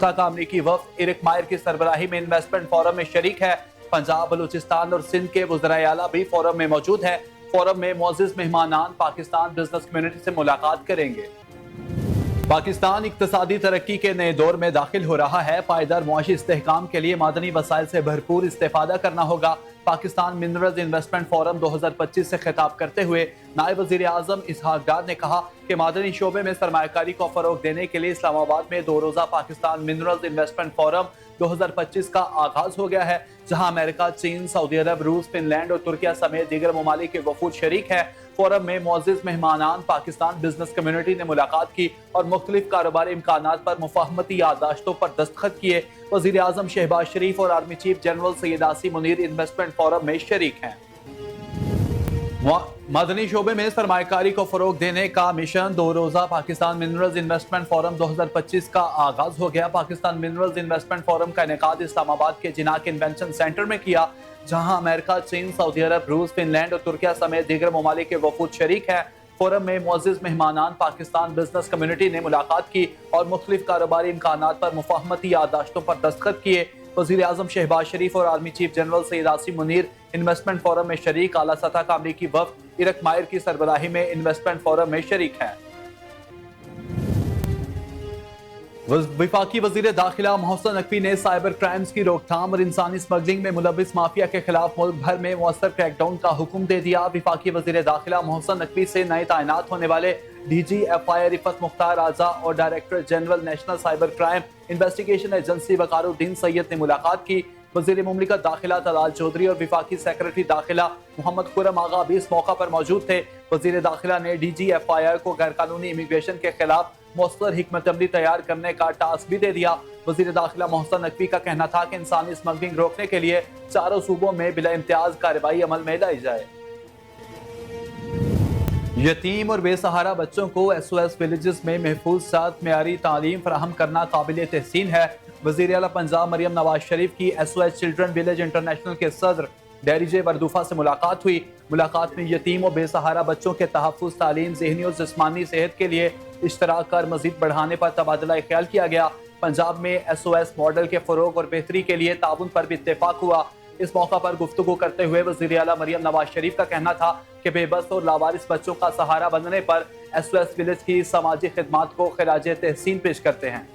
सतह का अमरीकी वफ्द इरिक मायर की सरबराही में इन्वेस्टमेंट फोरम में शरीक है। पंजाब, बलूचिस्तान और सिंध के वज़राए आला भी फोरम में मौजूद हैं। फोरम में मुअज़्ज़िज़ मेहमानान पाकिस्तान बिजनेस कम्युनिटी से मुलाकात करेंगे। पाकिस्तान इक्तिसादी तरक्की के नए दौर में दाखिल हो रहा है। पायदार मुआशी इस्तेहकाम के लिए मादनी वसाइल से भरपूर इस्तेफादा करना होगा। पाकिस्तान मिनरल्स इन्वेस्टमेंट फोरम 2025 से खिताब करते हुए नायब वज़ीर आज़म इसहाक डार ने कहा कि मादनी शोबे में सरमायाकारी को फरोग देने के लिए इस्लामाबाद में 2 रोज़ा पाकिस्तान मिनरल्स इन्वेस्टमेंट फोरम 2025 का आगाज हो गया है, जहां अमेरिका, चीन, सऊदी अरब, रूस, फिनलैंड और तुर्किया समेत दीगर ममालिक के वफूद शरीक है। फोरम में मुअज़्ज़िज़ मेहमानान पाकिस्तान बिजनेस कम्युनिटी ने मुलाकात की और मुख्तलिफ कारोबारी इम्कानात पर मुफाहमती याददाश्तों पर दस्तखत किए। वज़ीर आज़म शहबाज शरीफ और army chief general Syed Asim Munir investment forum में शरीक हैं। मदनी शोबे में सरमायाकारी को फरोग देने का मिशन 2 रोज़ा पाकिस्तान मिनरल्स इन्वेस्टमेंट फोरम 2025 का आगाज हो गया। पाकिस्तान मिनरल्स इन्वेस्टमेंट फोरम का इनेकाद इस्लामाबाद के जिना कन्वेंशन सेंटर में किया, जहां अमेरिका, चीन, सऊदी अरब, रूस, फिनलैंड और तुर्किया समेत दीगर ममालिक के वफूद शरीक है। फोरम में मुअज़्ज़िज़ मेहमानान पाकिस्तान बिजनेस कम्युनिटी ने मुलाकात की और मुख्तलिफ कारोबारी इम्कानात पर मुफाहमती याददाश्तों पर दस्तखत किए। वज़ीर आज़म शहबाज शरीफ और army chief general Syed Asim Munir investment forum में शरीक। आला सतह का अमरीकी वफ्द इरिक मायर की सरबराही में इन्वेस्टमेंट फोरम में शरीक है। वफाकी वज़ीर दाखिला मोहसिन नकवी ने साइबर क्राइम्स की रोकथाम और इंसानी स्मगलिंग में मुलव्विस माफिया के खिलाफ मुल्क भर में मुअस्सर क्रैकडाउन का हुक्म दे दिया। वफाकी वज़ीर दाखिला मोहसिन नकवी से नए तैनात होने वाले DGFI रिफत मुख्तार आज़ा और director general national cyber crime investigation agency Waqaruddin Syed ने मुलाकात की। वज़ीर मुमलिकत दाखिला तलाल चौधरी और वफाकी सेक्रेटरी दाखिला मोहम्मद खुर्रम आगा भी इस मौका पर मौजूद थे। वज़ीर दाखिला ने DGFI को गैर कानूनी इमिग्रेशन के खिलाफ मौसर हिकमत अमली तैयार करने का टास्क भी दे दिया। वज़ीर दाखिला मोहसिन नकवी का कहना था कि इंसानी स्मगलिंग रोकने के लिए चारों सूबों में बिला इम्तियाज कार्रवाई अमल में लाई जाए। यतीम और बेसहारा बच्चों को SOS विलेजेस में महफूज साथ मेयारी तालीम फराहम करना काबिल तहसीन है। वज़ीर आला पंजाब मरियम नवाज शरीफ की SOS चिल्ड्रन विलेज इंटरनेशनल के सदर डैरिजे वर्दूफा से मुलाकात हुई। मुलाकात में यतीम और बेसहारा बच्चों के तहफ़्फ़ुज़, तालीम, ज़हनी और जिस्मानी सेहत के लिए इश्तराक कर मज़ीद बढ़ाने पर तबादला ख्याल किया गया। पंजाब में SOS मॉडल के फ़रोग़ और बेहतरी के लिए ताउन पर भी इत्तेफाक हुआ। इस मौका पर गुफ्तगू करते हुए वज़ीर आला मरियम नवाज शरीफ का कहना था कि बेबस और लावारिस बच्चों का सहारा बनने पर SOS विलेज की समाजी खिदमात को खिराज तहसीन पेश करते हैं।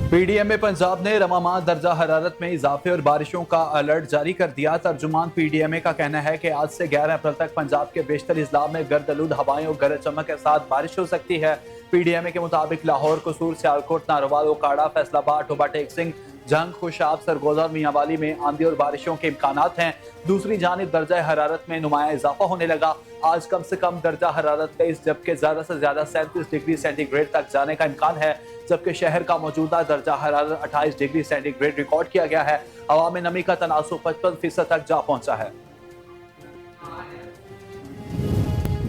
PDMA पंजाब ने रवामा दर्जा हरारत में इजाफे और बारिशों का अलर्ट जारी कर दिया। तर्जुमान PDMA का कहना है कि आज से 11 अप्रैल तक पंजाब के बेशतर इजला में गर्द-आलूद हवाएं और गरज चमक के साथ बारिश हो सकती है। PDMA के मुताबिक लाहौर, कसूर, सियालकोट, नारोवाल, ओकाड़ा, फैसलाबाद, टोबा टेक सिंह, जंग, खुशाब, सरगोजा और मियांवाली में आंधी और बारिशों के इम्कानात हैं। दूसरी जानिब दर्जा हरारत में नुमाया इजाफा होने लगा। आज कम से कम दर्जा हरारत 23 जबकि ज़्यादा से ज़्यादा 37 डिग्री सेंटीग्रेड तक जाने का इम्कान है, जबकि शहर का मौजूदा दर्जा हरारत 28 डिग्री सेंटीग्रेड रिकॉर्ड किया गया है। हवा में नमी का तनासुब 55% तक जा पहुंचा है।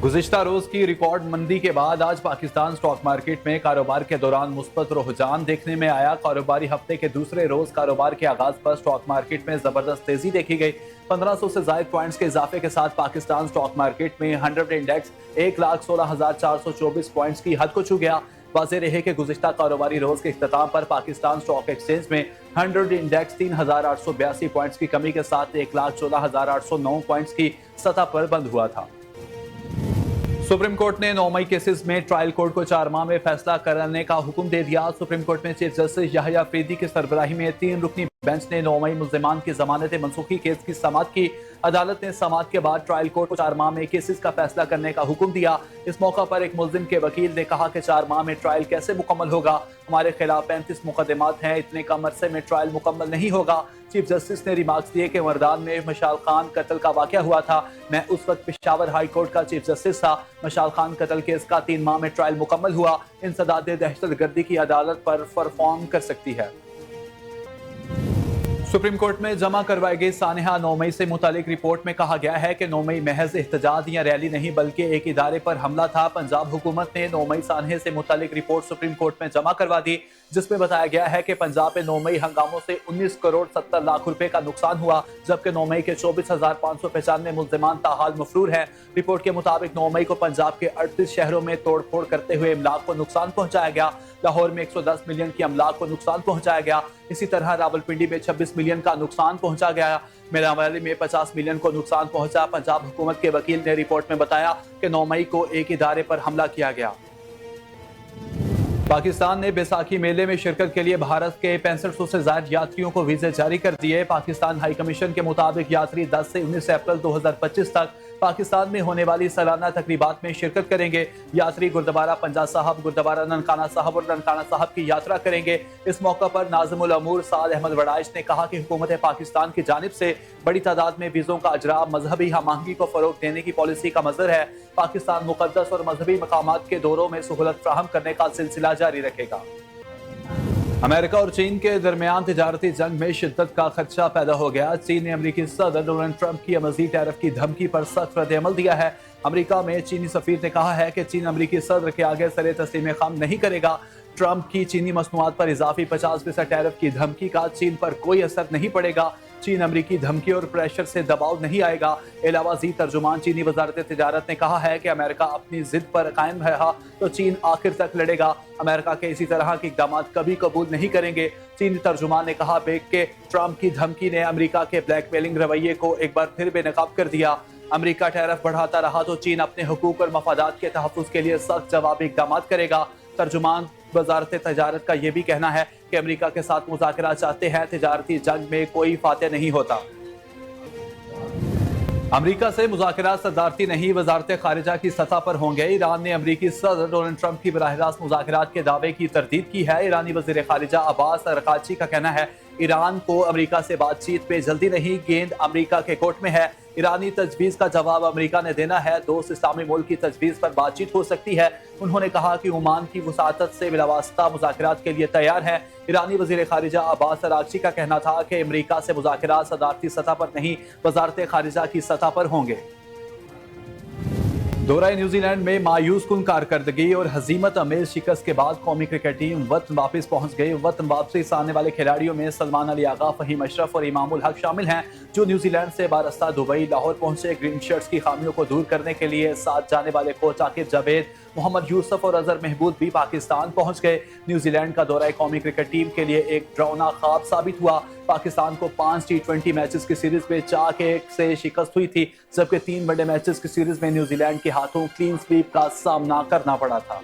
गुज़िश्ता रोज की रिकॉर्ड मंदी के बाद आज पाकिस्तान स्टॉक मार्केट में कारोबार के दौरान मुस्बत रुझान देखने में आया। कारोबारी हफ्ते के दूसरे रोज कारोबार के आगाज पर स्टॉक मार्केट में जबरदस्त तेजी देखी गई। 1500 से ज्यादा पॉइंट्स के इजाफे के साथ पाकिस्तान स्टॉक मार्केट में 100 इंडेक्स 1,16,424 पॉइंट्स की हद को छू गया। वाज़ेह रहे कि गुज़िश्ता कारोबारी रोज के इख्तिताम पर पाकिस्तान स्टॉक एक्सचेंज में 100 इंडेक्स 3,882 पॉइंट्स की कमी के साथ 1,14,809 पॉइंट्स की सतह पर बंद हुआ था। सुप्रीम कोर्ट ने 9 मई केसेस में ट्रायल कोर्ट को 4 माह में फैसला कराने का हुक्म दे दिया। सुप्रीम कोर्ट में चीफ जस्टिस याहिया अफरीदी की सरबराही में 3 रुकनी बेंच ने 9 मई मुल्जिमान की जमानत मनसूखी केस की समाअत की। अदालत ने समाअत के बाद ट्रायल कोर्ट को 4 माह में केसेस का फैसला करने का हुक्म दिया। इस मौका पर एक मुल्जिम के वकील ने कहा कि 4 माह में ट्रायल कैसे मुकम्मल होगा, हमारे खिलाफ 35 मुकदमात हैं, इतने कम अरसे में ट्रायल मुकम्मल नहीं होगा। चीफ जस्टिस ने रिमार्क्स दिए कि मरदान में मशाल खान कत्ल का वाकया हुआ था, मैं उस वक्त पेशावर हाई कोर्ट का चीफ जस्टिस था। मशाल खान कत्ल केस का 3 माह में ट्रायल मुकम्मल हुआ। इंसदाद दहशत गर्दी की अदालत पर परफॉर्म कर सकती है। सुप्रीम कोर्ट में जमा करवाई गई सानिहा 9 मई से मुतालिक रिपोर्ट में कहा गया है कि 9 मई महज एहतजाज या रैली नहीं बल्कि एक इदारे पर हमला था। पंजाब हुकूमत ने 9 मई सानहे से मुतालिक रिपोर्ट सुप्रीम कोर्ट में जमा करवा दी, जिसमें बताया गया है कि पंजाब में 9 मई हंगामों से 19 करोड़ 70 लाख रुपए का नुकसान हुआ, जबकि 9 मई के 24,595 मुल्जिमान ताहाल मफरूर हैं। रिपोर्ट के मुताबिक 9 मई को पंजाब के 38 शहरों में तोड़फोड़ करते हुए अमलाक को नुकसान पहुंचाया गया। लाहौर में 110 मिलियन की अमलाक को नुकसान पहुंचाया गया। इसी तरह रावलपिंडी में 26 मिलियन का नुकसान पहुंचा गया। मेरावाली में 50 मिलियन को नुकसान पहुंचा। पंजाब हुकूमत के वकील ने रिपोर्ट में बताया कि 9 मई को एक इदारे पर हमला किया गया। पाकिस्तान ने बैसाखी मेले में शिरकत के लिए भारत के 6500 से ज्यादा यात्रियों को वीजे जारी कर दिए। पाकिस्तान हाई कमीशन के मुताबिक यात्री 10 से 19 अप्रैल 2025 तक पाकिस्तान में होने वाली सालाना तकरीबात में शिरकत करेंगे। यात्री गुरुद्वारा पंजा साहब, गुरुद्वारा ननकाना साहब और ननकाना साहब की यात्रा करेंगे। इस मौके पर नाज़िमुल अमूर साद अहमद वड़ाइश ने कहा कि हुकूमत पाकिस्तान की जानिब से बड़ी तादाद में वीज़ों का अजरा मजहबी हमआहंगी को फरोग देने की पॉलिसी का मज़हर है। पाकिस्तान मुक़द्दस और मजहबी मकामात के दौरों में सहूलत फ्राहम करने का सिलसिला जारी रखेगा। अमेरिका और चीन के दरमियान तिजारती जंग में शिद्दत का खदशा पैदा हो गया। चीन ने अमेरिकी सदर डोनाल्ड ट्रंप की मज़ीद टैरिफ की धमकी पर सख्त रद्द-ए-अमल दिया है। अमेरिका में चीनी सफीर ने कहा है कि चीन अमेरिकी सदर के आगे सरे तस्लीम खाम नहीं करेगा। ट्रंप की चीनी मसनूआत पर इजाफी 50% टैरिफ की धमकी का चीन पर कोई असर नहीं पड़ेगा। चीन अमेरिकी धमकी और प्रेशर से दबाव नहीं आएगा। अलावा जी तर्जुमान चीनी वजारत तिजारत ने कहा है कि अमेरिका अपनी जिद पर कायम रहा तो चीन आखिर तक लड़ेगा। अमेरिका के इसी तरह के इक़दाम कभी कबूल नहीं करेंगे। चीनी तर्जुमान ने कहा कि ट्रंप की धमकी ने अमेरिका के ब्लैकमेलिंग रवैये को एक बार फिर बेनकाब कर दिया। अमेरिका टैरिफ बढ़ाता रहा तो चीन अपने हुकूक और मफादात के तहफ़्फ़ुज़ के लिए सख्त जवाबी इक़दाम करेगा। तर्जुमान वजारत तजारत का यह भी कहना है कि अमेरिका के साथ मुज़ाकरा चाहते हैं। तिजारती जंग में कोई फातह नहीं होता। अमेरिका से मुज़ाकरा सदारती नहीं, वजारत खारिजा की सतह पर होंगे। ईरान ने अमेरिकी सदर डोनाल्ड ट्रंप की बराह रास्त मुज़ाकरात के दावे की तरदीद की है। ईरानी वज़ीर खारिजा अब्बास अरकाची का कहना है ईरान को अमेरिका से बातचीत पे जल्दी नहीं, गेंद अमेरिका के कोर्ट में है। ईरानी तजवीज़ का जवाब अमेरिका ने देना है। दोस्त इस्लामी मुल्क की तजवीज़ पर बातचीत हो सकती है। उन्होंने कहा कि ओमान की वसातत से बिलावास्ता मुज़ाकरात के लिए तैयार है। ईरानी वज़ीर खारिजा अब्बास अरागची का कहना था कि अमेरिका से मुज़ाकरात सदारती सतह पर नहीं, वजारत खारिजा की सतह पर होंगे। दौरा न्यूजीलैंड में मायूस कुन कारकर्दगी और हजीमत अमेज शिकस्त के बाद कौमी क्रिकेट टीम वतन वापस पहुंच गई। वतन वापसी से आने वाले खिलाड़ियों में सलमान अली आगा, फहीम अशरफ और इमामुल हक शामिल हैं, जो न्यूजीलैंड से बारस्ता दुबई लाहौर पहुंचे। ग्रीन शर्ट्स की खामियों को दूर करने के लिए साथ जाने वाले कोच आकिब जावेद, मोहम्मद यूसुफ और अजहर महमूद भी पाकिस्तान पहुंच गए। न्यूजीलैंड का दौरा कौमी क्रिकेट टीम के लिए एक डरावना ख्वाब साबित हुआ। पाकिस्तान को 5 T20 मैचेस की सीरीज में 4-1 से शिकस्त हुई थी, जबकि 3 वनडे मैचेस की सीरीज में न्यूजीलैंड के हाथों क्लीन स्वीप का सामना करना पड़ा था।